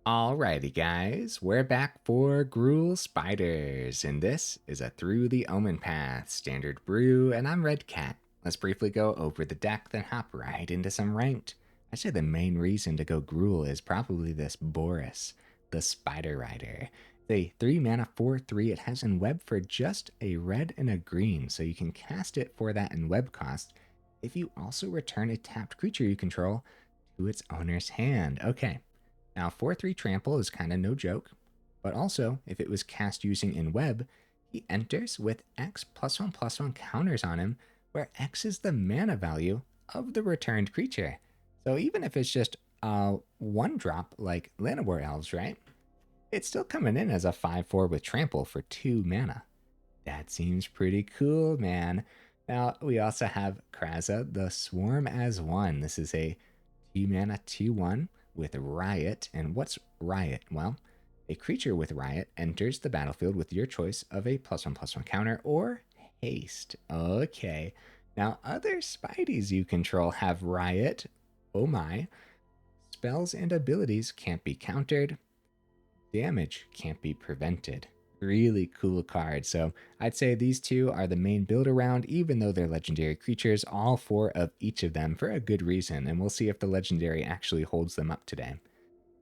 Alrighty guys, we're back for Gruul Spiders, and this is a Through the Omenpaths standard brew, and I'm Red Cat. Let's briefly go over the deck, then hop right into some ranked. I'd say the main reason to go Gruul is probably this Borys, the Spider Rider. It's a 3 mana 4/3. It has Enweb for just a red and a green, so you can cast it for that Enweb cost if you also return a tapped creature you control to its owner's hand. Okay. Now, 4/3 trample is kind of no joke, but also, if it was cast using Enweb, he enters with X +1/+1 counters on him, where X is the mana value of the returned creature. So even if it's just a 1-drop like Llanowar Elves, right? It's still coming in as a 5/4 with trample for 2 mana. That seems pretty cool, man. Now, we also have Kraza, the Swarm as 1. This is a 2 mana 2/1 with Riot. And what's Riot? Well, a creature with Riot enters the battlefield with your choice of a +1/+1 counter or haste. Okay. Now, other Spideys you control have Riot. Oh my. Spells and abilities can't be countered. Damage can't be prevented. Really cool card. So I'd say these two are the main build around, even though they're legendary creatures, all 4 of each of them for a good reason. And we'll see if the legendary actually holds them up today.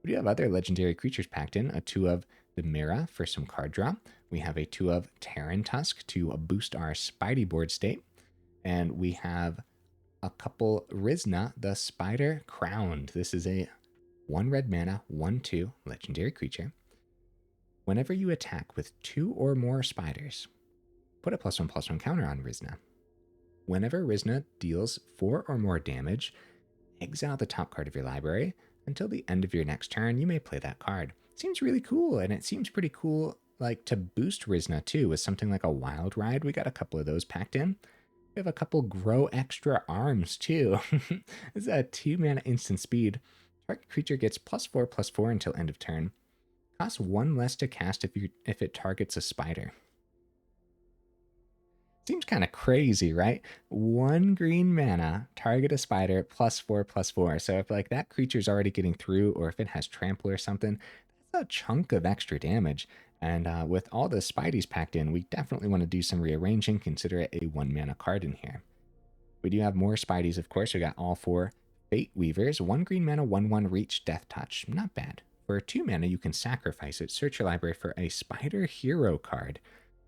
We do have other legendary creatures packed in, a 2 of Demera for some card draw. We have a 2 of Tarantusk to boost our Spidey board state. And we have a couple Rizna, the Spider Crowned. This is a 1 red mana, 1/2 legendary creature. Whenever you attack with 2 or more spiders, put a +1/+1 counter on Rizna. Whenever Rizna deals 4 or more damage, exile the top card of your library. Until the end of your next turn, you may play that card. Seems really cool, and it seems pretty cool like to boost Rizna too with something like a Wild Ride. We got a couple of those packed in. We have a couple Grow Extra Arms too. This is a 2 mana instant speed. Target creature gets +4/+4 until end of turn. Costs 1 less to cast if it targets a spider. Seems kind of crazy, right? 1 green mana, target a spider, +4/+4. So if like that creature's already getting through, or if it has trample or something, that's a chunk of extra damage. And with all the Spideys packed in, we definitely want to do some rearranging. Consider it a 1 mana card in here. We do have more Spideys, of course. We got all 4 Fateweavers. 1 green mana, 1/1 reach, death touch. Not bad. For 2 mana, you can sacrifice it. Search your library for a Spider Hero card.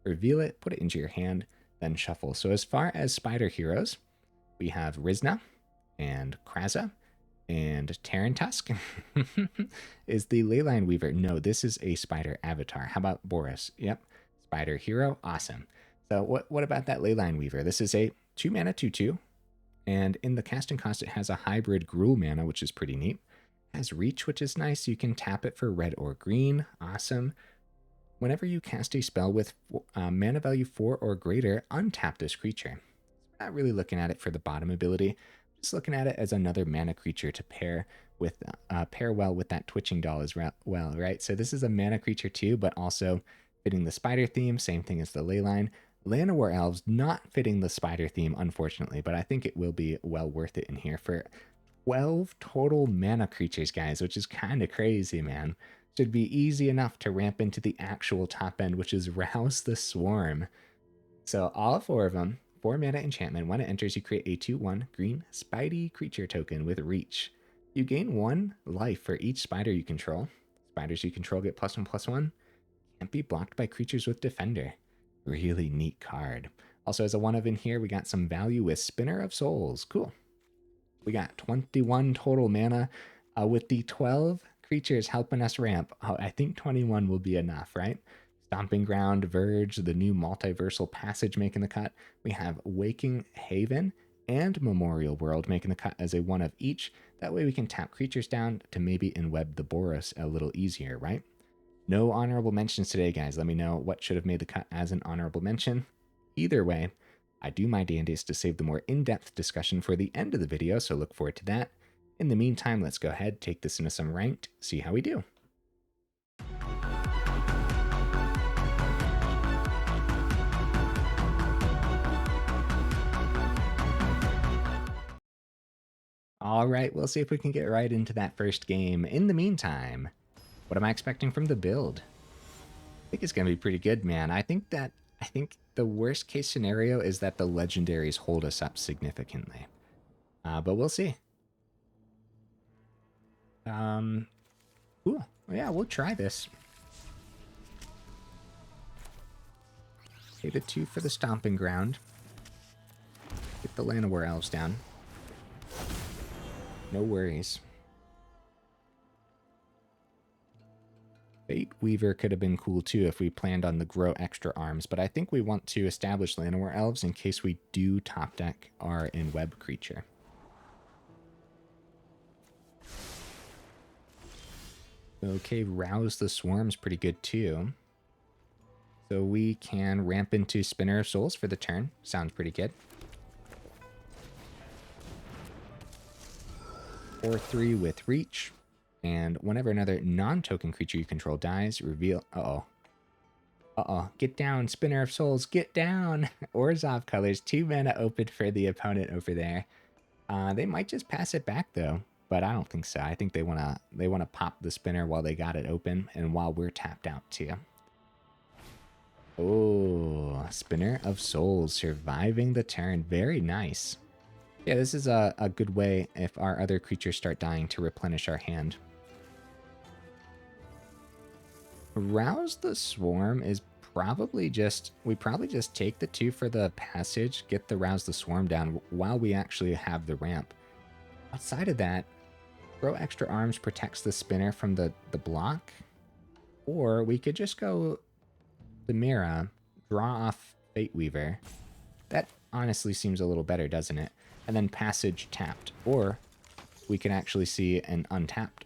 Reveal it, put it into your hand, then shuffle. So as far as Spider Heroes, we have Rizna and Kraza and Tarantusk. Is the Leyline Weaver? No, this is a Spider Avatar. How about Borys? Yep, Spider Hero. Awesome. So what about that Leyline Weaver? This is a 2 mana 2/2. And in the casting cost, it has a hybrid Gruul mana, which is pretty neat. It has reach, which is nice. You can tap it for red or green. Awesome. Whenever you cast a spell with mana value 4 or greater, untap this creature. We're not really looking at it for the bottom ability. Just looking at it as another mana creature to pair well with that twitching doll as well, right? So this is a mana creature too, but also fitting the spider theme. Same thing as the Leyline. Llanowar Elves not fitting the spider theme, unfortunately, but I think it will be well worth it in here for 12 total mana creatures, guys, which is kind of crazy, man. Should be easy enough to ramp into the actual top end, which is Rouse the Swarm. So all 4 of them, 4 mana enchantment. When it enters, you create a 2/1 green Spidey creature token with reach. You gain 1 life for each spider you control. Spiders you control get +1/+1. Can't be blocked by creatures with Defender. Really neat card. Also, as a 1 of in here, we got some value with Spinner of Souls. Cool. We got 21 total mana with the 12 creatures helping us ramp. Oh, I think 21 will be enough, right? Stomping Ground, Verge, the new Multiversal Passage making the cut. We have Waking Haven and Memorial World making the cut as a 1 of each. That way we can tap creatures down to maybe Enweb the Borys a little easier, right? No honorable mentions today, guys. Let me know what should have made the cut as an honorable mention. Either way, I do my damnedest to save the more in-depth discussion for the end of the video, so look forward to that. In the meantime, let's go ahead, take this into some ranked, see how we do. All right, we'll see if we can get right into that first game. In the meantime, What am I expecting from the build? I think it's going to be pretty good, man. I think the worst case scenario is that the legendaries hold us up significantly. But we'll see. Cool. Yeah, we'll try this. Pay the 2 for the Stomping Ground. Get the Llanowar Elves down. No worries. Fateweaver could have been cool too if we planned on the grow extra arms, but I think we want to establish Llanowar Elves in case we do top deck our in-web creature. Okay, Rouse the Swarm's pretty good too. So we can ramp into Spinner of Souls for the turn. Sounds pretty good. 4/3 with Reach. And whenever another non-token creature you control dies, reveal... Uh-oh. Uh-oh. Get down, Spinner of Souls. Get down! Orzhov colors. 2 mana open for the opponent over there. They might just pass it back, though. But I don't think so. I think they wanna pop the spinner while they got it open and while we're tapped out, too. Oh, Spinner of Souls surviving the turn. Very nice. Yeah, this is a good way if our other creatures start dying to replenish our hand. Rouse the Swarm is probably just... We probably just take the 2 for the passage, get the Rouse the Swarm down while we actually have the ramp. Outside of that, throw extra arms protects the spinner from the block. Or we could just go Demera, draw off Fateweaver. That honestly seems a little better, doesn't it? And then passage tapped. Or we can actually see an untapped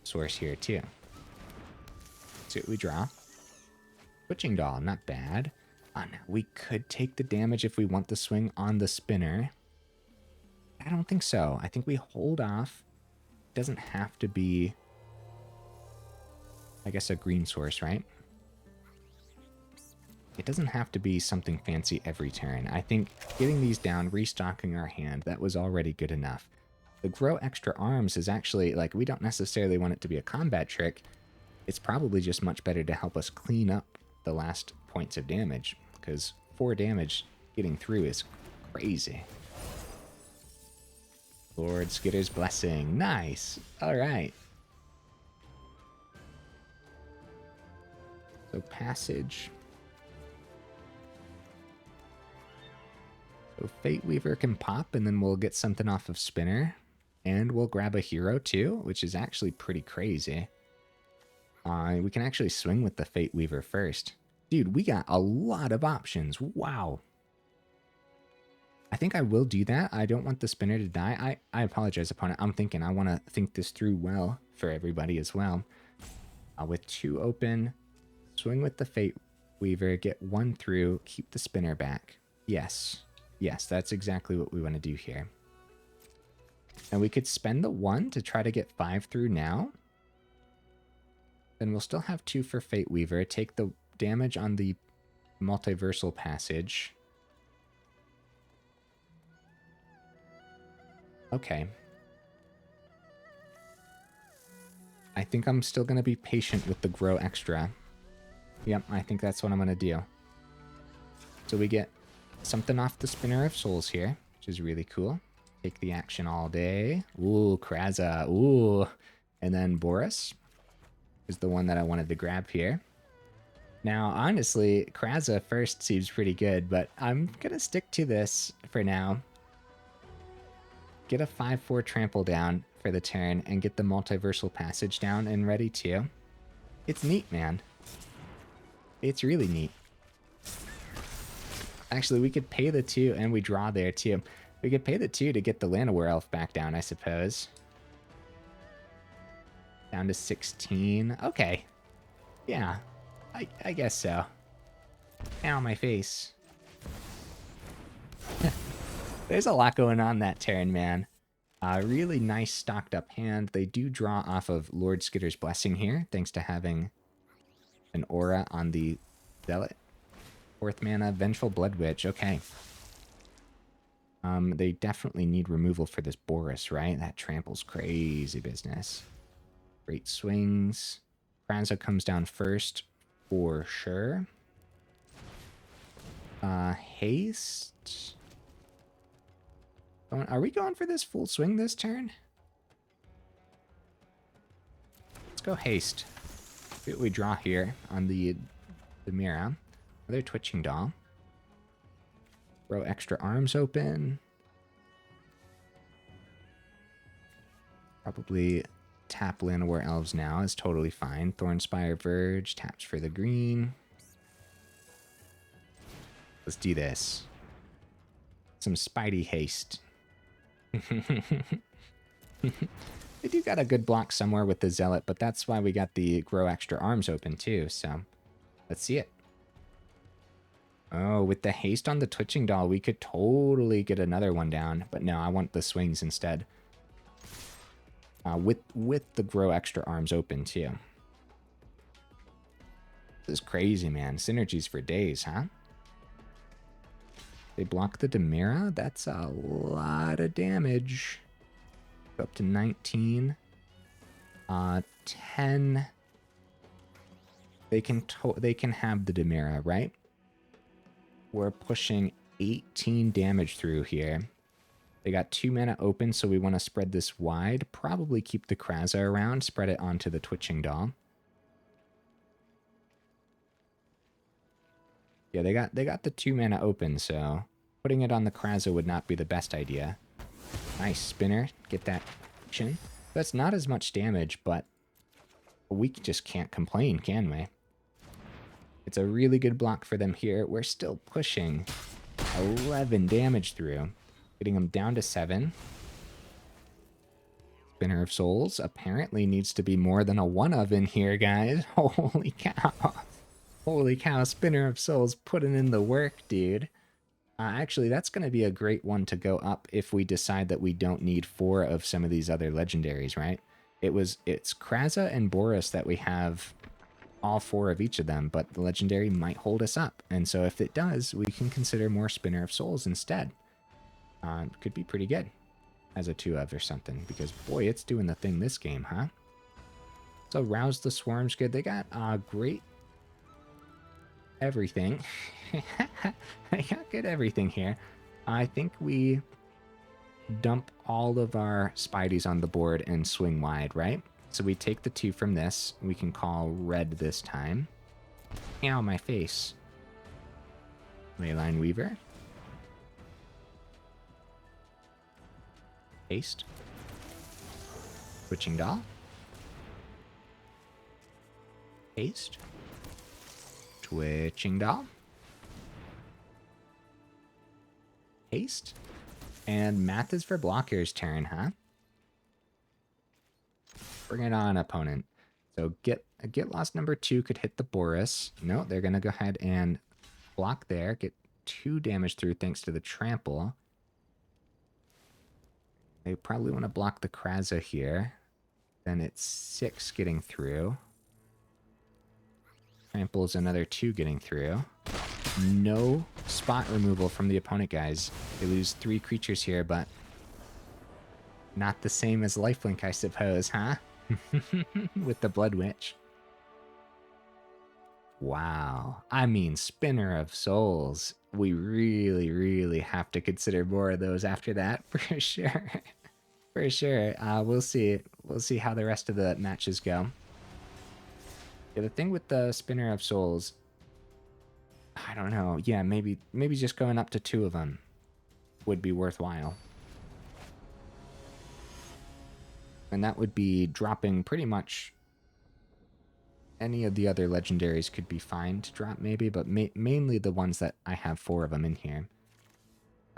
source here too. See what we draw. Witching Doll, not bad. Oh, no, we could take the damage if we want the swing on the spinner. I don't think so. I think we hold off. It doesn't have to be, I guess, a green source, right? It doesn't have to be something fancy every turn. I think getting these down, restocking our hand, that was already good enough. The grow extra arms is actually, like, we don't necessarily want it to be a combat trick. It's probably just much better to help us clean up the last points of damage, because 4 damage getting through is crazy. Lord Skitter's Blessing. Nice. All right. So passage. So Fateweaver can pop, and then we'll get something off of Spinner. And we'll grab a hero too, which is actually pretty crazy. We can actually swing with the Fateweaver first. Dude, we got a lot of options. Wow. I think I will do that. I don't want the spinner to die. I apologize, opponent. I'm thinking I want to think this through well for everybody as well. With 2 open, swing with the Fateweaver, get 1 through, keep the spinner back. Yes. Yes, that's exactly what we want to do here. And we could spend the 1 to try to get 5 through now. Then we'll still have 2 for Fateweaver. Take the damage on the Multiversal Passage. Okay. I think I'm still going to be patient with the grow extra. Yep, I think that's what I'm going to do. So we get something off the Spinner of Souls here, which is really cool. Take the action all day. Ooh, Kraza. Ooh. And then Borys is the one that I wanted to grab here. Now, honestly, Kraza first seems pretty good, but I'm going to stick to this for now. Get a 5/4 trample down for the turn and get the Multiversal Passage down and ready too. It's neat, man. It's really neat. Actually, we could pay the 2 and we draw there too. We could pay the 2 to get the Llanowar Elf back down, I suppose. Down to 16. Okay. Yeah. I guess so. Ow, my face. There's a lot going on that turn, man. Really nice stocked up hand. They do draw off of Lord Skitter's Blessing here, thanks to having an aura on the Zealot. 4th mana, Vengeful Blood Witch. Okay. They definitely need removal for this Borys, right? That tramples crazy business. Great swings. Kraza comes down first for sure. Haste. Are we going for this full swing this turn? Let's go haste. See what we draw here on the Demera. Another Twitching Doll. Throw extra arms open. Probably tap Llanowar Elves now is totally fine. Thornspire Verge taps for the green. Let's do this. Some Spidey haste. They do got a good block somewhere with the Zealot, but that's why we got the grow extra arms open too, so let's see it. Oh, with the haste on the Twitching Doll, we could totally get another one down, but no, I want the swings instead. With the grow extra arms open too. This is crazy, man. Synergies for days, huh? They block the Demera? That's a lot of damage. Go up to 19. 10. They can have the Demera, right? We're pushing 18 damage through here. They got 2 mana open, so we want to spread this wide. Probably keep the Kraza around, spread it onto the Twitching Doll. Yeah, they got the 2 mana open, so putting it on the Kraza would not be the best idea. Nice spinner, get that action. That's not as much damage, but we just can't complain, can we? It's a really good block for them here. We're still pushing 11 damage through. Getting them down to 7. Spinner of Souls apparently needs to be more than a 1-of in here, guys. Holy cow. Holy cow, Spinner of Souls putting in the work, dude. Actually, that's going to be a great one to go up if we decide that we don't need 4 of some of these other legendaries, right? It's Kraza and Borys that we have all 4 of each of them, but the legendary might hold us up. And so if it does, we can consider more Spinner of Souls instead. Could be pretty good as a 2-of or something, because boy, it's doing the thing this game, huh? So Rouse the Swarm's good. They got great everything. They got good everything here. I think we dump all of our Spideys on the board and swing wide, right? So we take the 2 from this. We can call red this time. Ow, my face. Leyline Weaver. Haste. Twitching Doll. Haste. Twitching Doll. Haste. And math is for blocker's turn, huh? Bring it on, opponent. So get lost number 2 could hit the Borys. No, they're going to go ahead and block there. Get 2 damage through thanks to the trample. They probably want to block the Kraza here. Then it's 6 getting through. Trample's another 2 getting through. No spot removal from the opponent, guys. They lose 3 creatures here, but not the same as lifelink, I suppose, huh? With the Blood Witch. Wow. I mean, Spinner of Souls. We really, really have to consider more of those after that, for sure. For sure. We'll see. We'll see how the rest of the matches go. Yeah, the thing with the Spinner of Souls, I don't know. Yeah, maybe just going up to 2 of them would be worthwhile. And that would be dropping pretty much any of the other legendaries could be fine to drop maybe, but mainly the ones that I have 4 of them in here.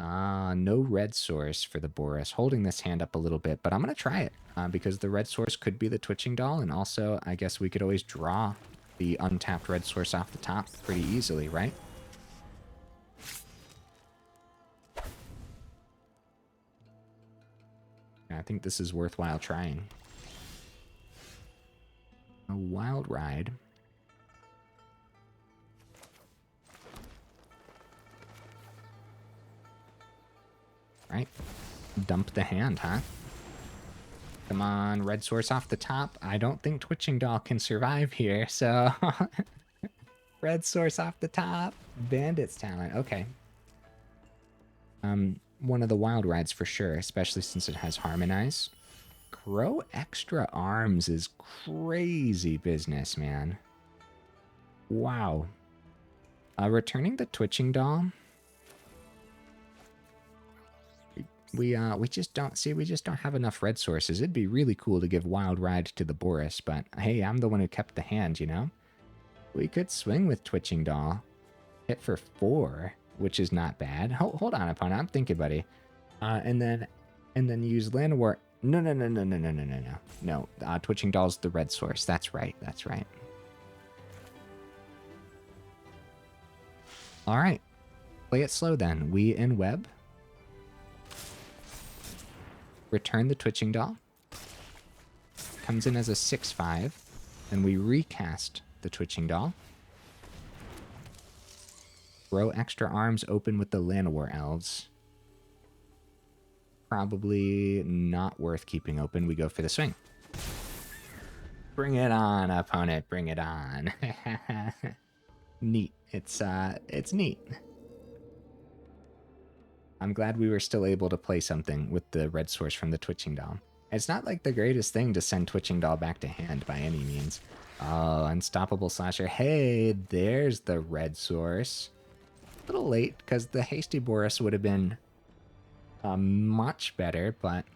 No red source for the Borys. Holding this hand up a little bit, but I'm going to try it because the red source could be the Twitching Doll, and also I guess we could always draw the untapped red source off the top pretty easily, right? Yeah, I think this is worthwhile trying. A Wild Ride. Right. Dump the hand, huh? Come on, red source off the top. I don't think Twitching Doll can survive here, so... red source off the top. Bandit's talent, okay. One of the wild rides for sure, especially since it has Harmonize. Grow extra arms is crazy business, man. Wow. Returning the Twitching Doll. We just don't see, we just don't have enough red sources. It'd be really cool to give Wild Ride to the Borys, but hey, I'm the one who kept the hand, you know? We could swing with Twitching Doll. Hit for 4, which is not bad. Hold on, opponent. I'm thinking, buddy. And then use Llanowar. No. Twitching Doll's the red source. That's right. That's right. All right. Play it slow then. We in web. Return the Twitching Doll. Comes in as a 6/5. And we recast the Twitching Doll. Grow extra arms open with the Llanowar Elves. Probably not worth keeping open. We go for the swing. Bring it on, opponent. Bring it on. Neat. It's neat. I'm glad we were still able to play something with the red source from the Twitching Doll. It's not like the greatest thing to send Twitching Doll back to hand by any means. Oh, Unstoppable Slasher. Hey, there's the red source. A little late, because the Hasty Borys would have been much better, but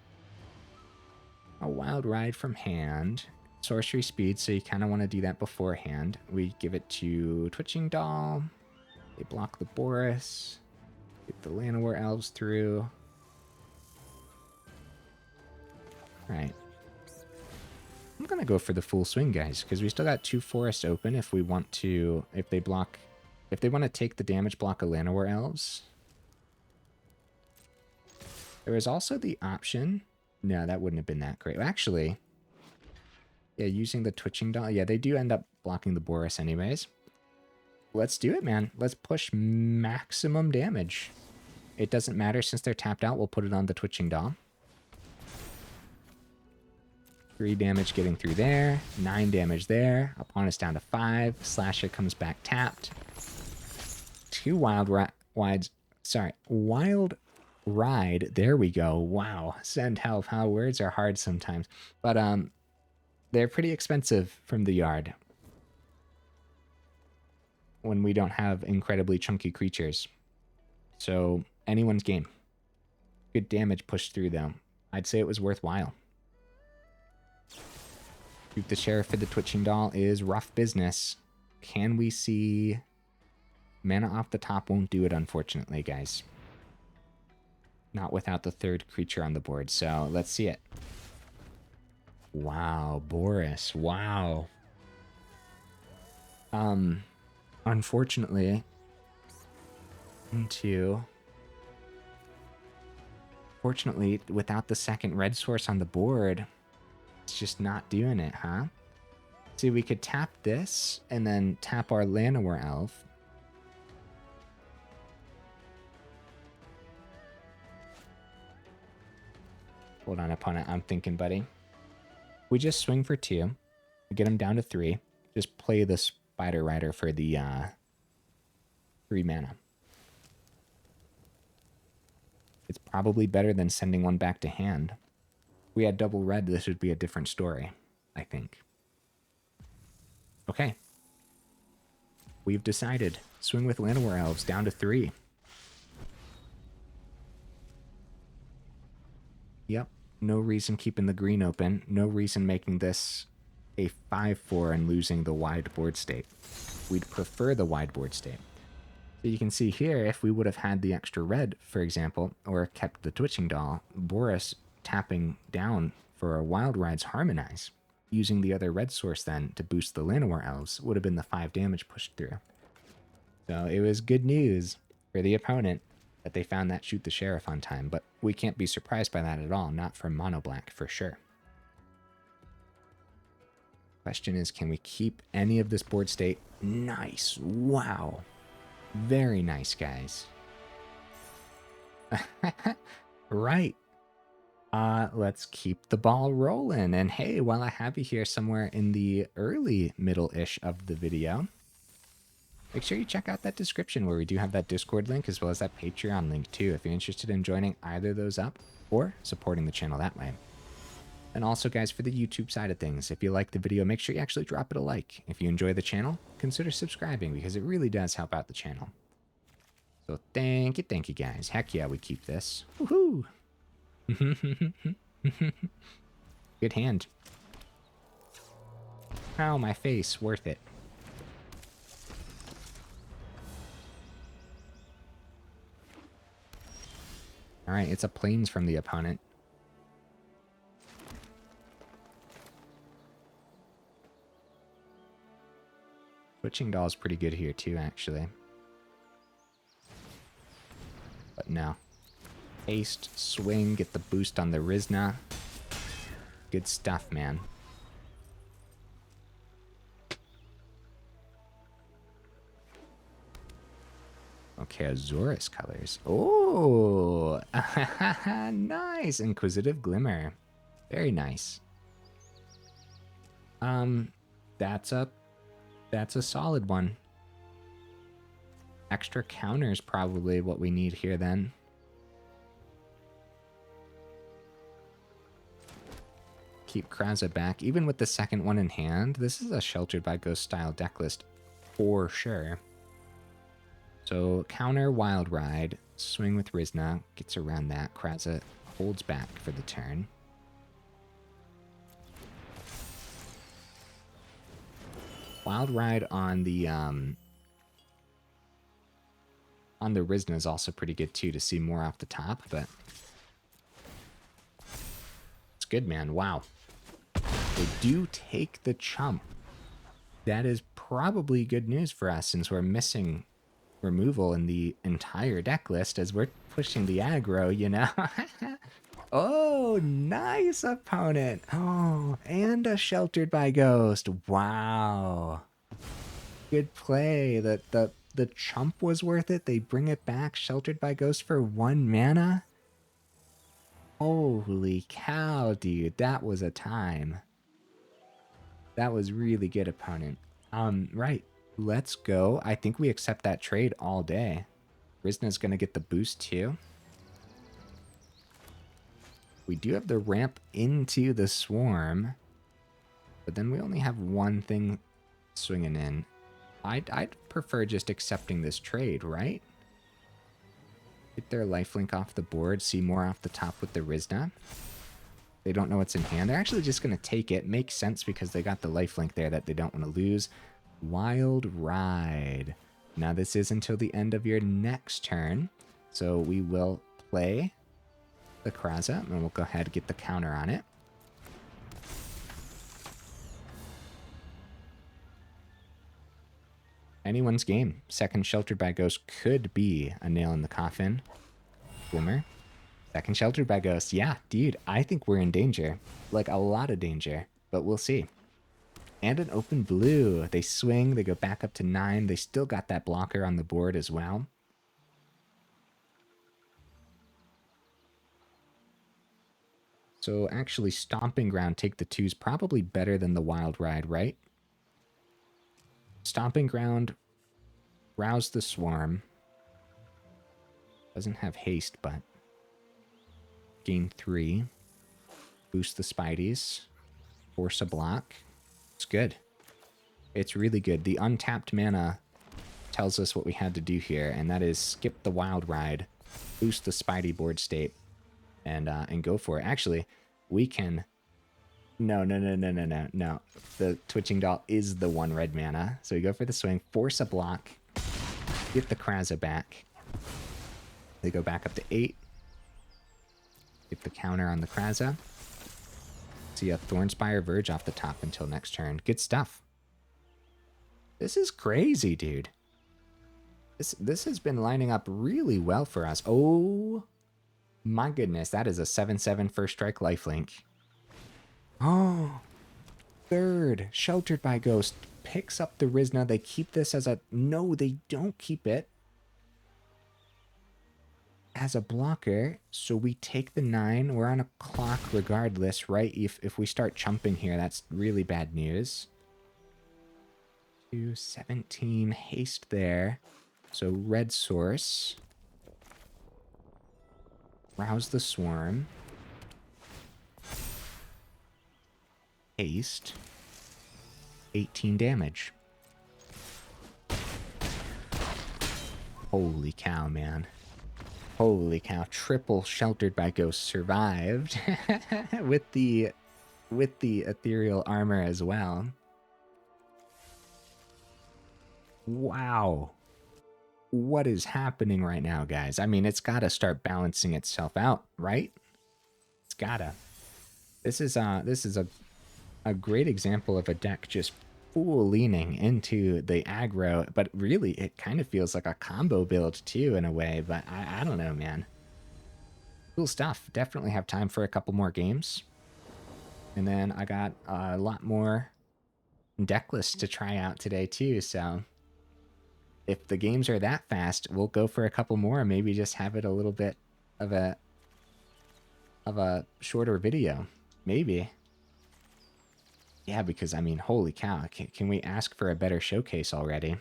a Wild Ride from hand. Sorcery speed, so you kind of want to do that beforehand. We give it to Twitching Doll. They block the Borys. Get the Llanowar Elves through. Alright. I'm going to go for the full swing, guys, because we still got 2 forests open if we want to, if they want to take the damage block of Llanowar Elves. There was also the option, no, that wouldn't have been that great. Actually, yeah, using the Twitching Doll, yeah, they do end up blocking the Borys anyways. Let's do it, man. Let's push maximum damage. It doesn't matter since they're tapped out. We'll put it on the Twitching Doll. 3 damage getting through there. 9 damage there. Opponent's down to 5. Slasher comes back tapped. 2 Wild Ride. There we go. Wow. Send help. How words are hard sometimes. But they're pretty expensive from the yard when we don't have incredibly chunky creatures. So anyone's game. Good damage pushed through though. I'd say it was worthwhile. Shoot the Sheriff for the Twitching Doll is rough business. Can we see... Mana off the top won't do it, unfortunately, guys. Not without the 3rd creature on the board, so let's see it. Wow, Borys, wow. Unfortunately, without the 2nd red source on the board, it's just not doing it, huh? See, we could tap this, and then tap our Llanowar Elf. Hold on, opponent. I'm thinking, buddy. We just swing for 2. We get him down to 3. Just play the Spider Rider for the 3 mana. It's probably better than sending one back to hand. If we had double red, this would be a different story, I think. Okay. We've decided. Swing with Llanowar Elves down to 3. Yep. No reason keeping the green open. No reason making this a 5/4 and losing the wide board state. We'd prefer the wide board state. So you can see here, if we would have had the extra red, for example, or kept the Twitching Doll, Borys tapping down for a Wild Ride's Harmonize, using the other red source then to boost the Llanowar Elves, would have been the 5 damage pushed through. So it was good news for the opponent that they found that Shoot the Sheriff on time, but we can't be surprised by that at all, not from Mono Black for sure. Question is, can we keep any of this board state? Nice. Wow. Very nice, guys. Right. Let's keep the ball rolling. And hey, while I have you here somewhere in the early middle-ish of the video, make sure you check out that description where we do have that Discord link as well as that Patreon link too, if you're interested in joining either of those up or supporting the channel that way. And also, guys, for the YouTube side of things, if you like the video, make sure you actually drop it a like. If you enjoy the channel, consider subscribing because it really does help out the channel. So thank you guys. Heck yeah, we keep this. Woohoo! Good hand. Ow, my face. Worth it. Alright, it's a plains from the opponent. Switching Doll's pretty good here too, actually. But no. Haste, swing, get the boost on the Rizna. Good stuff, man. Okay, Azorus colors. Oh, nice. Inquisitive Glimmer. Very nice. That's a solid one. Extra counters probably what we need here then. Keep Kraza back. Even with the second one in hand, this is a Sheltered by Ghost style deck list for sure. So counter Wild Ride, swing with Rizna, gets around that. Kraza holds back for the turn. Wild Ride on the Rizna is also pretty good too to see more off the top, but it's good, man. Wow. They do take the chump. That is probably good news for us since we're missing removal in the entire deck list as we're pushing the aggro, you know? Oh, nice opponent. Oh, and a Sheltered by Ghost. Wow. Good play. The chump was worth it. They bring it back. Sheltered by Ghost for 1 mana. Holy cow, dude. That was a time. That was really good, opponent. Right. Let's go. I think we accept that trade all day. Rizna's going to get the boost too. We do have the ramp into the Swarm, but then we only have one thing swinging in. I'd prefer just accepting this trade, right? Get their lifelink off the board, see more off the top with the Rizna. They don't know what's in hand. They're actually just going to take it. Makes sense because they got the lifelink there that they don't want to lose. Wild Ride. Now this is until the end of your next turn, so we will play the Kraza, and we'll go ahead and get the counter on it. Anyone's game. Second Sheltered by Ghost could be a nail in the coffin. Glimmer. Second Sheltered by Ghost. Yeah, dude, I think we're in danger. Like, a lot of danger, but we'll see. And an open blue. They swing, they go back up to 9. They still got that blocker on the board as well. So actually, Stomping Ground, take the 2's probably better than the Wild Ride, right? Stomping Ground, Rouse the Swarm. Doesn't have haste, but gain 3. Boost the Spideys. Force a block. It's good. It's really good. The untapped mana tells us what we had to do here, and that is skip the Wild Ride, boost the Spidey board state, and go for it. Actually, we can... No. The Twitching Doll is the 1 red mana. So we go for the swing, force a block, get the Kraza back. They go back up to 8. Get the counter on the Kraza. See a Thornspire Verge off the top until next turn. Good stuff. This is crazy, dude. This has been lining up really well for us. Oh my goodness, that is a 7/7 first strike lifelink. Oh, third, Sheltered by Ghost, picks up the Rizna. They keep this as a... No, they don't keep it. as a blocker, so we take the 9. We're on a clock regardless, right? If we start chumping here, that's really bad news. 217 haste there. So red source. Rouse the Swarm. Haste. 18 damage. Holy cow, man. Holy cow. Triple Sheltered by Ghosts survived with the ethereal armor as well. Wow. What is happening right now, guys? I mean, it's got to start balancing itself out, right? It's gotta. This is a great example of a deck just full leaning into the aggro, but really it kind of feels like a combo build too in a way, but I don't know, man. Cool stuff. Definitely have time for a couple more games. And then I got a lot more deck lists to try out today too, so if the games are that fast, we'll go for a couple more, maybe just have it a little bit of a shorter video. Maybe. Yeah, because I mean, holy cow, can we ask for a better showcase already?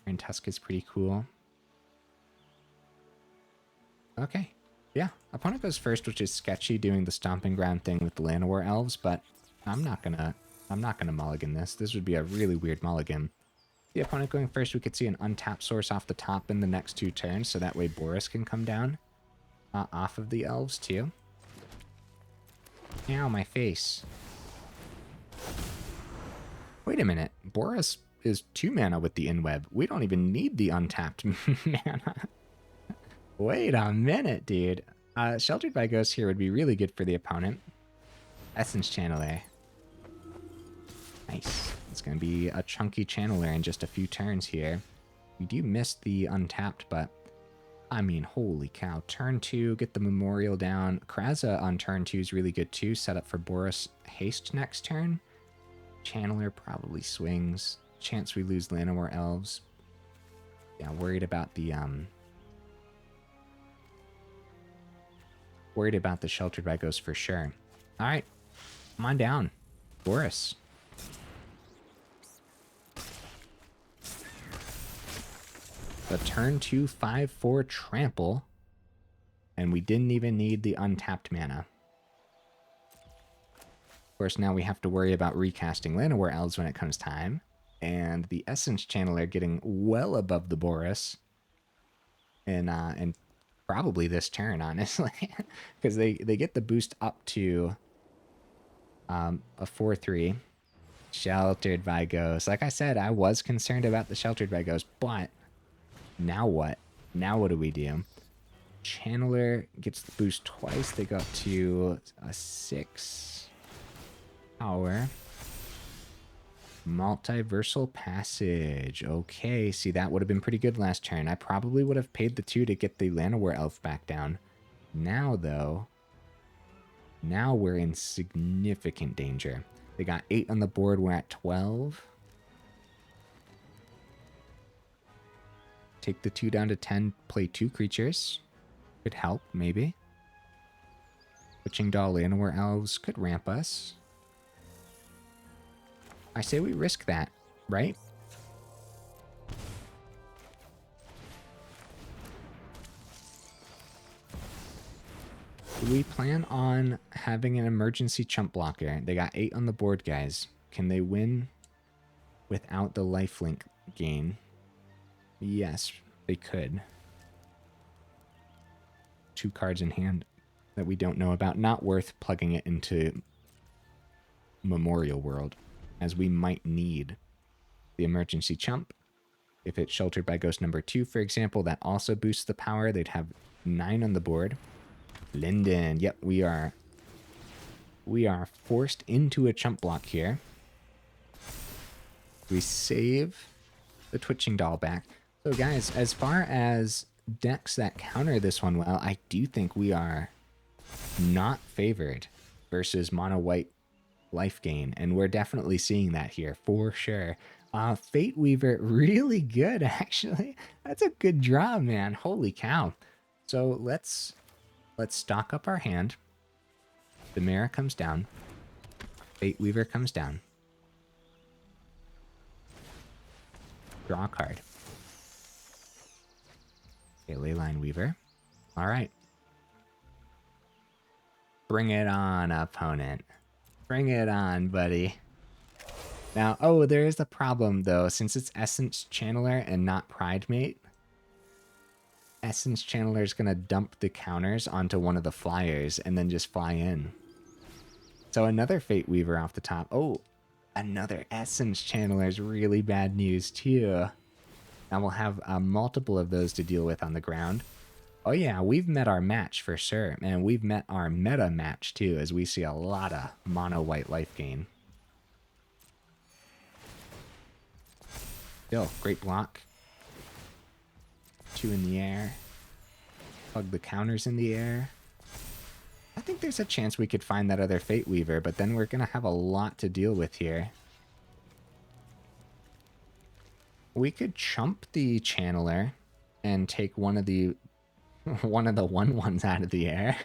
Tarantusk is pretty cool. Okay. Yeah, opponent goes first, which is sketchy doing the Stomping Ground thing with the Llanowar Elves, but I'm not gonna mulligan this. This would be a really weird mulligan. The opponent going first, we could see an untapped source off the top in the next 2 turns, so that way Borys can come down off of the elves too. Ow, my face. Wait a minute. Borys is 2 mana with the Inweb. We don't even need the untapped mana. Wait a minute, dude. Sheltered by Ghosts here would be really good for the opponent. Essence Channeler. Nice. It's going to be a chunky channeler in just a few turns here. We do miss the untapped, but I mean, holy cow. Turn 2, get the Memorial down. Kraza on turn 2 is really good too. Set up for Borys haste next turn. Channeler probably swings. Chance we lose Llanowar Elves. Yeah, worried about the Sheltered by Ghosts for sure. Alright. Come on down. Borys. The turn 2 5/4 trample, and we didn't even need the untapped mana. Of course, now we have to worry about recasting Llanowar Elves when it comes time, and the Essence Channeler getting well above the Borys, and probably this turn, honestly, because they get the boost up to a 4/3. Sheltered by Ghosts. Like I said, I was concerned about the Sheltered by Ghosts, but now what? Now what do we do? Channeler gets the boost twice. They go up to a 6 power. Multiversal Passage. Okay, see, that would have been pretty good last turn. I probably would have paid the 2 to get the Llanowar Elf back down. Now, though, now we're in significant danger. They got 8 on the board. We're at 12. Take the 2 down to 10, play 2 creatures. Could help, maybe. Witching Doll, Llanowar Elves could ramp us. I say we risk that, right? We plan on having an emergency chump blocker. They got 8 on the board, guys. Can they win without the lifelink gain? Yes, they could. 2 cards in hand that we don't know about. Not worth plugging it into Memorial World, as we might need the emergency chump. If it's Sheltered by Ghost number 2, for example, that also boosts the power. They'd have 9 on the board. Linden. Yep, we are forced into a chump block here. We save the Twitching Doll back. So guys, as far as decks that counter this one well, I do think we are not favored versus mono white life gain, and we're definitely seeing that here for sure. Fateweaver, really good actually. That's a good draw, man. Holy cow. So let's stock up our hand. Demera comes down. Fateweaver comes down. Draw a card. Okay, Leyline Weaver. All right. Bring it on, opponent. Bring it on, buddy. Now, oh, there is a problem, though. Since it's Essence Channeler and not Pridemate, Essence Channeler is going to dump the counters onto one of the flyers and then just fly in. So another Fateweaver off the top. Oh, another Essence Channeler is really bad news, too. Now we'll have multiple of those to deal with on the ground. Oh yeah, we've met our match for sure. And we've met our meta match too, as we see a lot of mono white life gain. Still, great block. 2 in the air. Plug the counters in the air. I think there's a chance we could find that other Fateweaver, but then we're going to have a lot to deal with here. We could chump the Channeler and take one of the 1/1s out of the air.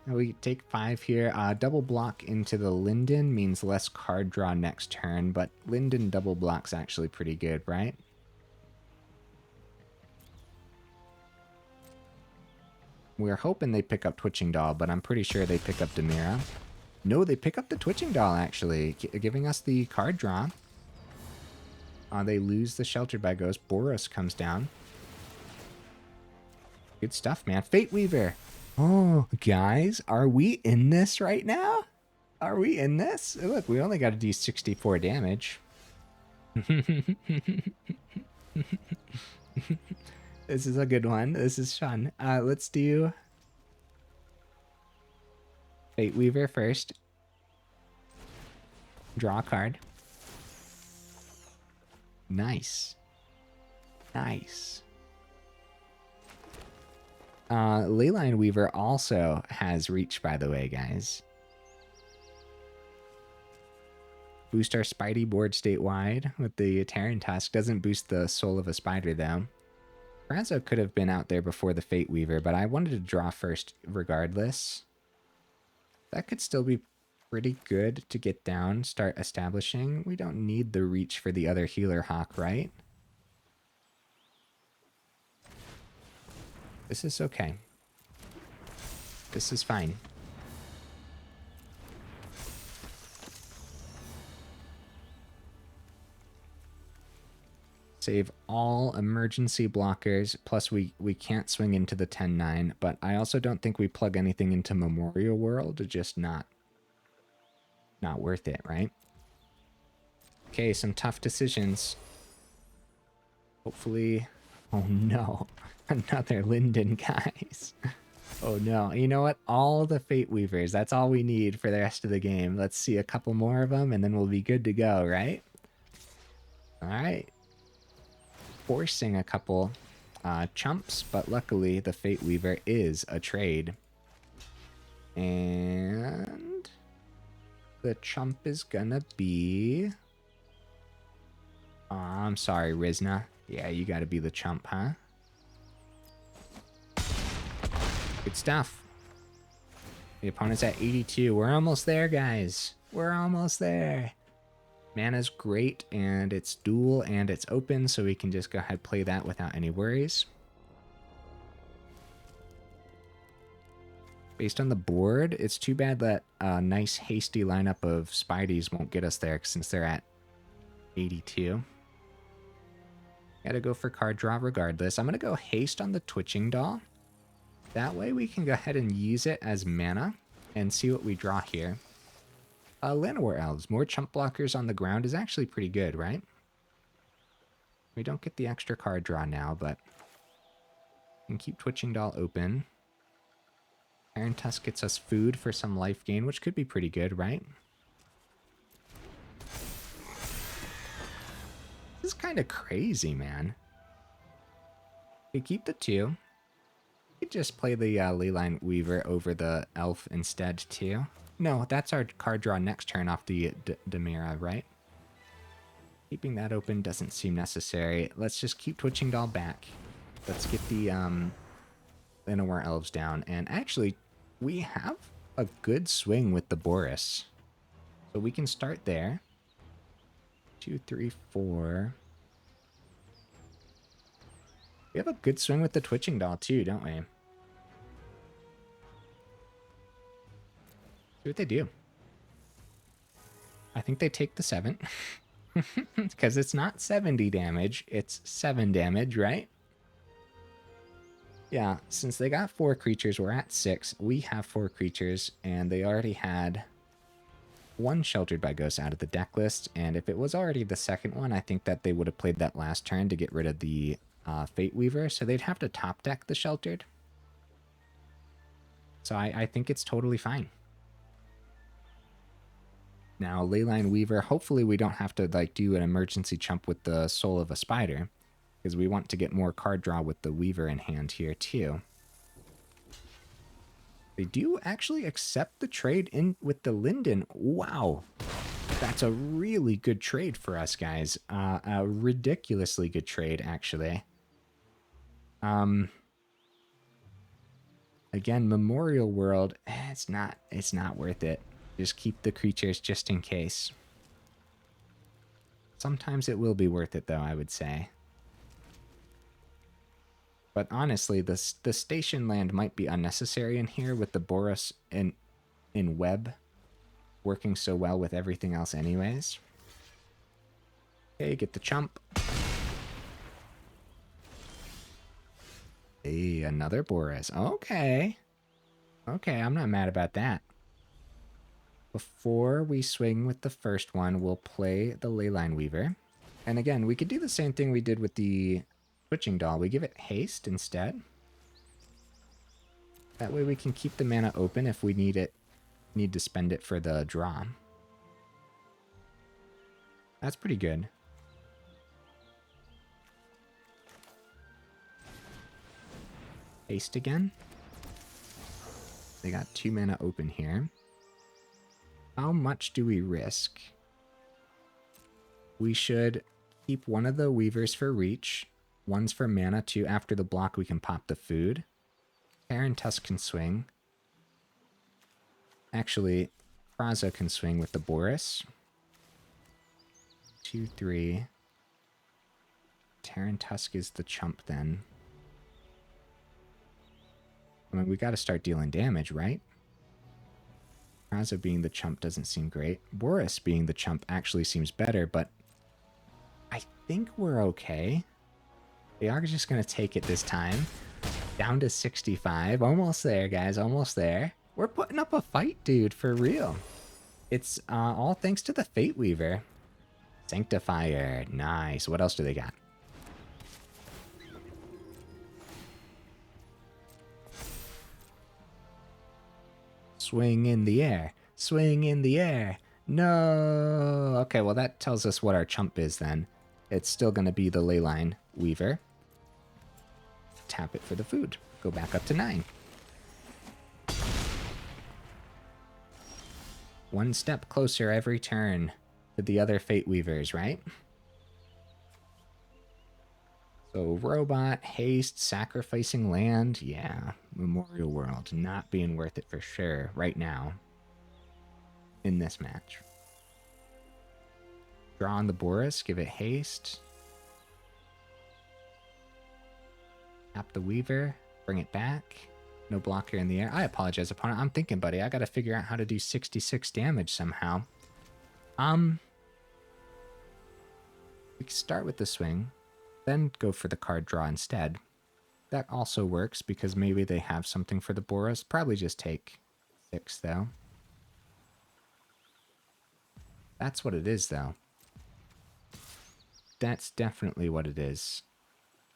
We take 5 here. Double block into the Linden means less card draw next turn, but Linden double block's actually pretty good, right? We're hoping they pick up Twitching Doll, but I'm pretty sure they pick up Demera. No, they pick up the Twitching Doll, actually, giving us the card draw. They lose the Sheltered by Ghost. Borys comes down. Good stuff, man. Fateweaver. Oh, guys, are we in this right now? Are we in this? Look, we only got to do 64 damage. This is a good one. This is fun. Let's do Fateweaver first. Draw a card. Nice. Nice. Leyline Weaver also has reach, by the way, guys. Boost our Spidey board statewide with the Tarantusk. Doesn't boost the Soul of a Spider, though. Kraza could have been out there before the Fateweaver, but I wanted to draw first regardless. That could still be pretty good to get down, start establishing. We don't need the reach for the other Healer Hawk, right? This is okay. This is fine. Save all emergency blockers, plus we can't swing into the 10-9, but I also don't think we plug anything into Memorial World. It's just not worth it, right? Okay, some tough decisions. Hopefully... Oh no, another Linden, guys. Oh no, you know what? All the Fateweavers, that's all we need for the rest of the game. Let's see a couple more of them and then we'll be good to go, right? Alright. Forcing a couple chumps, but luckily the Fateweaver is a trade. And the chump is gonna be... Aw, I'm sorry, Rizna. Yeah, you gotta be the chump, huh? Good stuff. The opponent's at 82. We're almost there, guys. We're almost there. Mana's great, and it's dual, and it's open, so we can just go ahead and play that without any worries. Based on the board, it's too bad that a nice hasty lineup of Spideys won't get us there since they're at 82. Gotta go for card draw regardless. I'm gonna go haste on the Twitching Doll. That way we can go ahead and use it as mana and see what we draw here. Llanowar Elves. More chump blockers on the ground is actually pretty good, right? We don't get the extra card draw now, but we can keep Twitching Doll open. Tarantusk gets us food for some life gain, which could be pretty good, right? This is kind of crazy, man. We keep the 2. We could just play the Leyline Weaver over the Elf instead, too. No, that's our card draw next turn off the Demera, right? Keeping that open doesn't seem necessary. Let's just keep Twitching Doll back. Let's get the Llanowar Elves down. And actually, we have a good swing with the Borys. So we can start there. 2, 3, 4. We have a good swing with the Twitching Doll too, don't we? See what they do. I think they take the 7. Because it's not 70 damage, it's 7 damage, right? Yeah, since they got 4 creatures, we're at 6. We have 4 creatures, and they already had 1 Sheltered by Ghosts out of the deck list. And if it was already the second one, I think that they would have played that last turn to get rid of the Fateweaver. So they'd have to top deck the Sheltered. So I think it's totally fine. Now, Leyline Weaver, hopefully we don't have to like do an emergency chump with the Soul of a Spider, because we want to get more card draw with the Weaver in hand here too. They do actually accept the trade in with the Linden. Wow, that's a really good trade for us, guys. A ridiculously good trade, actually. Again, Memorial World, it's not worth it. Just keep the creatures just in case. Sometimes it will be worth it, though, I would say. But honestly, the station land might be unnecessary in here with the Borys in web working so well with everything else anyways. Okay, get the chump. Hey, another Borys. Okay. Okay, I'm not mad about that. Before we swing with the first one, we'll play the Leyline Weaver. And again, we could do the same thing we did with the Twitching Doll. We give it haste instead. That way we can keep the mana open if we need to spend it for the draw. That's pretty good. Haste again. They got 2 mana open here. How much do we risk? We should keep one of the Weavers for reach. One's for mana, 2 after the block we can pop the food. Tarantusk can swing. Actually, Kraza can swing with the Borys. 2, 3. Tarantusk is the chump then. I mean, we gotta start dealing damage, right? Kraza being the chump doesn't seem great. Borys being the chump actually seems better, but I think we're okay. They are just going to take it this time. Down to 65. Almost there, guys. Almost there. We're putting up a fight, dude, for real. It's all thanks to the Fateweaver. Sanctifier. Nice. What else do they got? Swing in the air. Swing in the air. No. Okay, well, that tells us what our chump is then. It's still going to be the Leyline Weaver. Tap it for the food. Go back up to 9. One step closer every turn to the other Fateweavers, right? So robot, haste, sacrificing land. Yeah, Memorial World. Not being worth it for sure right now in this match. Draw on the Borys. Give it haste. Tap the Weaver. Bring it back. No blocker in the air. I apologize, opponent. I'm thinking, buddy. I gotta figure out how to do 66 damage somehow. We can start with the swing, then go for the card draw instead. That also works because maybe they have something for the Borys. Probably just take 6, though. That's what it is, though. That's definitely what it is.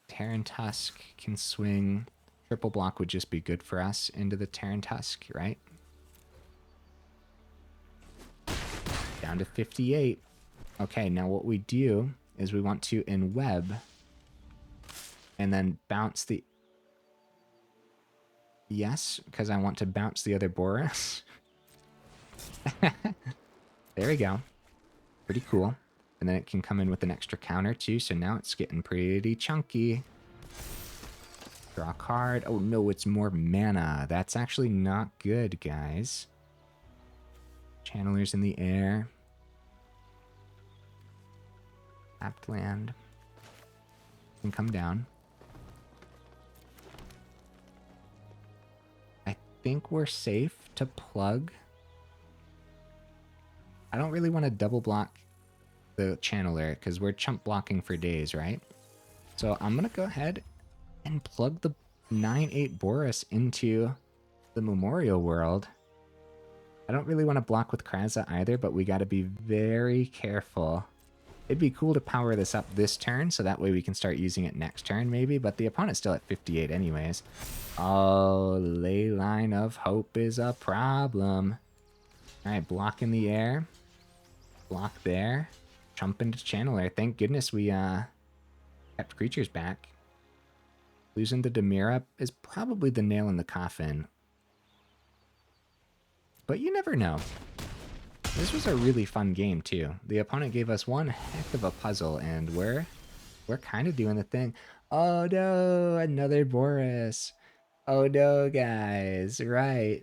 Tarantusk can swing. Triple block would just be good for us into the Tarantusk, right? Down to 58. Okay, now what we do is we want to in-web and then bounce the... Yes, because I want to bounce the other Borys. There we go. Pretty cool. And then it can come in with an extra counter too, so now it's getting pretty chunky. Draw a card. Oh no, it's more mana. That's actually not good, guys. Channelers in the air. Tapped land. Can come down. I think we're safe to plug. I don't really want to double block the channeler because we're chump blocking for days, right? So I'm going to go ahead and plug the 9/8 Borys into the Memorial World. I don't really want to block with Kraza either, but we got to be very careful. It'd be cool to power this up this turn, so that way we can start using it next turn maybe, but the opponent's still at 58 anyways. Oh, Leyline of Hope is a problem. Alright, block in the air. Block there. Chump into Channeler. Thank goodness we kept creatures back. Losing the Demera is probably the nail in the coffin. But you never know. This was a really fun game too. The opponent gave us one heck of a puzzle, and we're kind of doing the thing. Oh no, another Borys. Oh no, guys, right.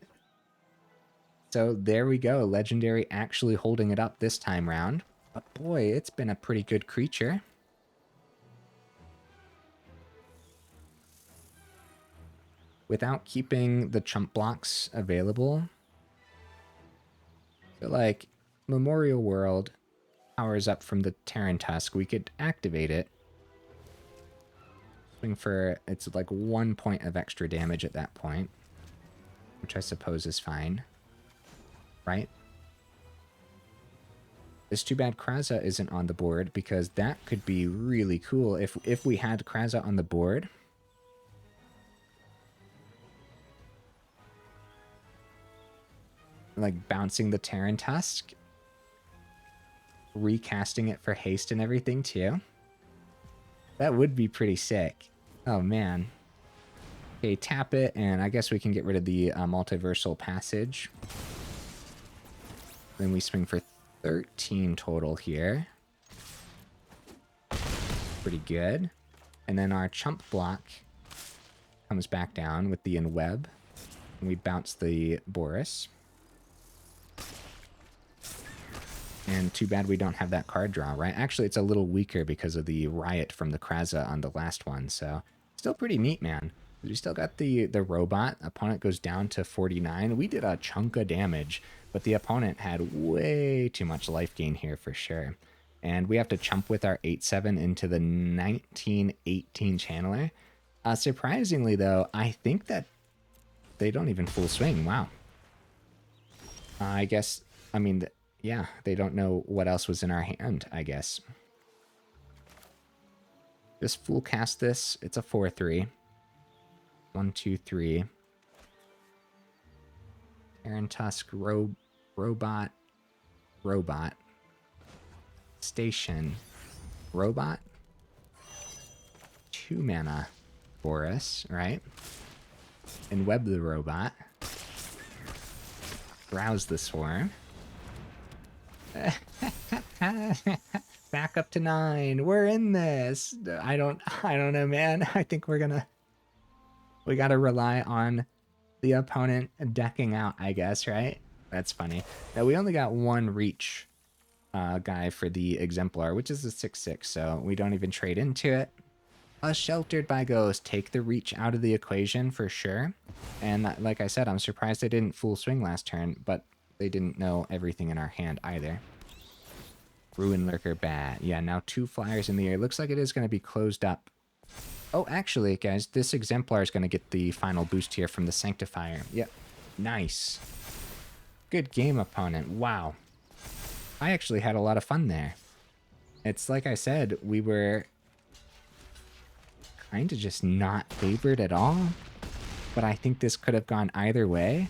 So there we go, Legendary actually holding it up this time round. But boy, it's been a pretty good creature. Without keeping the chump blocks available. So like, Memorial World powers up from the Tarantusk. We could activate it. Swing for, it's like 1 point of extra damage at that point. Which I suppose is fine. Right? It's too bad Kraza isn't on the board, because that could be really cool if we had Kraza on the board. Like bouncing the Tarantusk. Recasting it for haste and everything too. That would be pretty sick. Oh man. Okay, tap it, and I guess we can get rid of the Multiversal Passage. Then we swing for 13 total here. Pretty good. And then our chump block comes back down with the Inweb. And we bounce the Borys. And too bad we don't have that card draw, right? Actually, it's a little weaker because of the Riot from the Kraza on the last one, so still pretty neat, man. We still got the robot. Opponent goes down to 49. We did a chunk of damage, but the opponent had way too much life gain here for sure. And we have to chump with our 8/7 into the 19/18 channeler. Surprisingly, though, I think that they don't even full swing. Wow. I guess, I mean, yeah, they don't know what else was in our hand, I guess. Just full cast this. It's a 4/3. 1, 2, 3. Tarantusk, robot, robot. Station, robot. 2 mana, Borys, right? And web the robot. Rouse the Swarm. Back up to 9. We're in this. I don't know, man. I think we gotta rely on the opponent decking out, I guess, right? That's funny. Now we only got 1 reach guy for the Exemplar, which is a 6/6, so we don't even trade into it. Sheltered by Ghost, take the reach out of the equation for sure. And like I said, I'm surprised they didn't full swing last turn, but they didn't know everything in our hand either. Ruin Lurker, bat. Yeah, now 2 flyers in the air. Looks like it is going to be closed up. Oh, actually, guys, this Exemplar is going to get the final boost here from the Sanctifier. Yep. Nice. Good game, opponent. Wow. I actually had a lot of fun there. It's like I said, we were kind of just not favored at all. But I think this could have gone either way.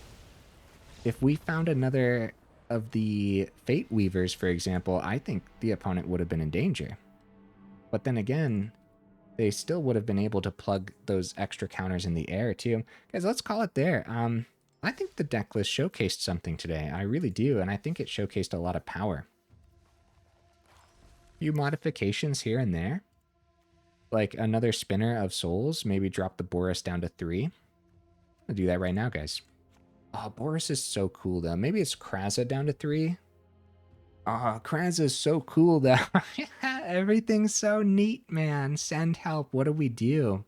If we found another of the Fateweavers, for example, I think the opponent would have been in danger. But then again, they still would have been able to plug those extra counters in the air too. Guys, let's call it there. I think the deck list showcased something today. I really do, and I think it showcased a lot of power. A few modifications here and there. like another spinner of souls, maybe drop the Borys down to 3. I'll do that right now, guys. Oh, Borys is so cool, though. Maybe it's Kraza down to 3. Oh, Kraza is so cool, though. Everything's so neat, man. Send help. What do we do?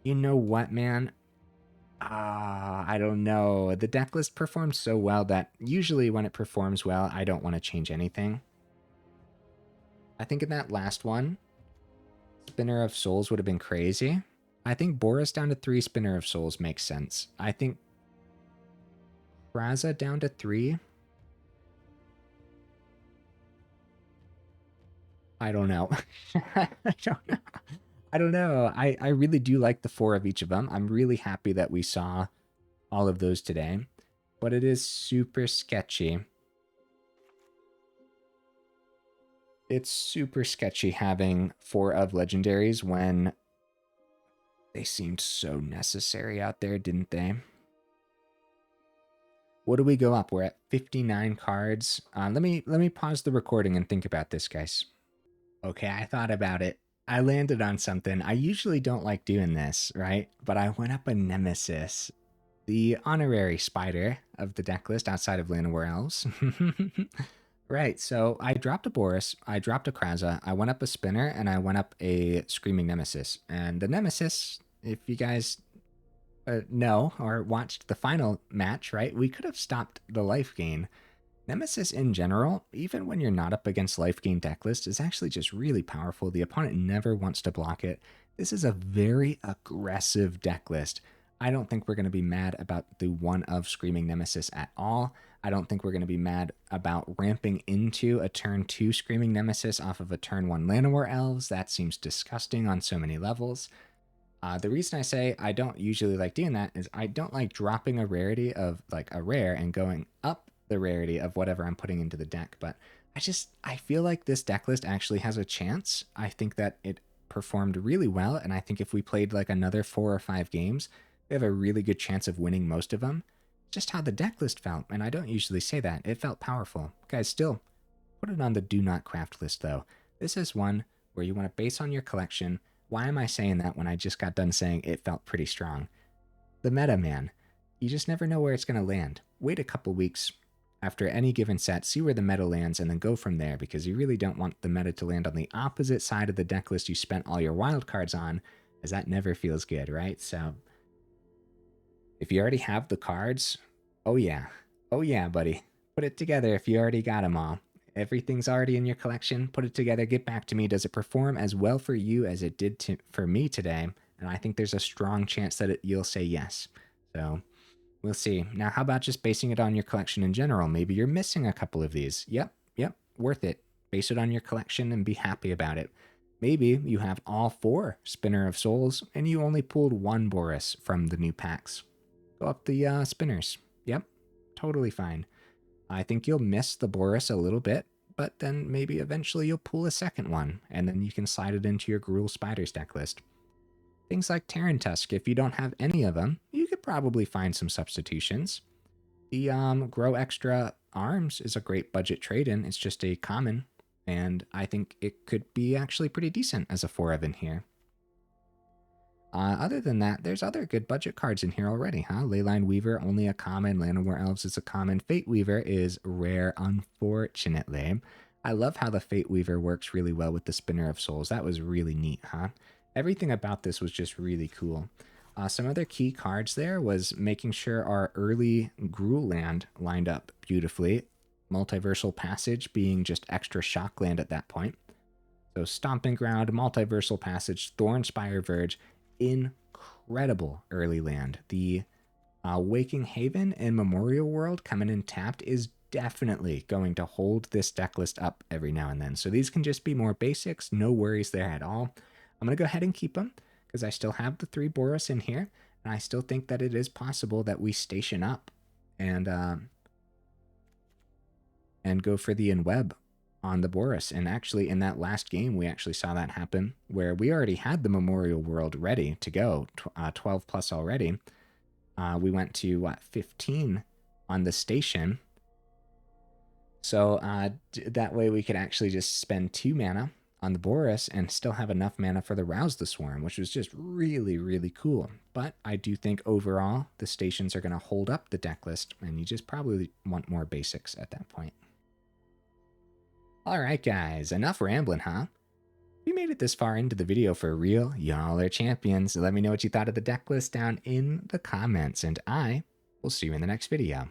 You know what, man? I don't know. The deck list performs so well that usually when it performs well, I don't want to change anything. I think in that last one, Spinner of Souls would have been crazy. I think Borys down to 3, Spinner of Souls makes sense. I think Kraza down to 3. I don't know. I don't know. I don't know. I really do like the 4 of each of them. I'm really happy that we saw all of those today, but it is super sketchy. It's super sketchy having 4 of legendaries when they seemed so necessary out there, didn't they? What do we go up? We're at 59 cards. Let me pause the recording and think about this, guys. Okay, I thought about it. I landed on something. I usually don't like doing this, right? But I went up a Nemesis, the honorary spider of the deck list outside of Llanowar Elves. Right, so I dropped a Borys, I dropped a Kraza, I went up a Spinner, and I went up a Screaming Nemesis. And the Nemesis, if you guys know or watched the final match, right, we could have stopped the life gain. Nemesis in general, even when you're not up against life gain deck list, is actually just really powerful. The opponent never wants to block it. This is a very aggressive deck list. I don't think we're going to be mad about the 1 of Screaming Nemesis at all. I don't think we're going to be mad about ramping into a turn 2 Screaming Nemesis off of a turn 1 Llanowar Elves. That seems disgusting on so many levels. The reason I say I don't usually like doing that is I don't like dropping a rarity of like a rare and going up the rarity of whatever I'm putting into the deck. But I feel like this deck list actually has a chance. I think that it performed really well. And I think if we played like another 4 or 5 games, we have a really good chance of winning most of them. Just how the deck list felt, and I don't usually say that. It felt powerful. Guys, still, put it on the do not craft list, though. This is one where you want to base on your collection. Why am I saying that when I just got done saying it felt pretty strong? The meta, man. You just never know where it's going to land. Wait a couple weeks after any given set, see where the meta lands, and then go from there, because you really don't want the meta to land on the opposite side of the deck list you spent all your wild cards on, as that never feels good, right? So if you already have the cards, oh yeah, buddy. Put it together if you already got them all. Everything's already in your collection. Put it together, get back to me. Does it perform as well for you as it did for me today? And I think there's a strong chance that you'll say yes. So we'll see. Now, how about just basing it on your collection in general? Maybe you're missing a couple of these. Yep, worth it. Base it on your collection and be happy about it. Maybe you have all 4 Spinner of Souls and you only pulled 1 Borys from the new packs. Go up the spinners. Yep, totally fine. I think you'll miss the Borys a little bit, but then maybe eventually you'll pull a second one, and then you can slide it into your Gruul Spiders deck list. Things like Tarantusk, if you don't have any of them, you could probably find some substitutions. The Grow Extra Arms is a great budget trade-in. It's just a common, and I think it could be actually pretty decent as a 4 of in here. Other than that, there's other good budget cards in here already, huh? Leyline Weaver, only a common. Llanowar Elves is a common. Fateweaver is rare, unfortunately. I love how the Fateweaver works really well with the Spinner of Souls. That was really neat, huh? Everything about this was just really cool. Some other key cards there was making sure our early Gruul land lined up beautifully. Multiversal Passage being just extra shock land at that point. So Stomping Ground, Multiversal Passage, Thornspire Verge, incredible early land. The Waking Haven and Memorial World coming in tapped is definitely going to hold this deck list up every now and then. So these can just be more basics, no worries there at all. I'm going to go ahead and keep them because I still have the 3 Borys in here, and I still think that it is possible that we station up and go for the Inweb on the Borys. And actually in that last game, we actually saw that happen where we already had the Memorial World ready to go, 12 plus already. We went to 15 on the station. So that way we could actually just spend 2 mana on the Borys and still have enough mana for the Rouse the Swarm, which was just really, really cool. But I do think overall the stations are going to hold up the deck list, and you just probably want more basics at that point. All right, guys, enough rambling, huh? If you made it this far into the video for real, y'all are champions. Let me know what you thought of the deck list down in the comments, and I will see you in the next video.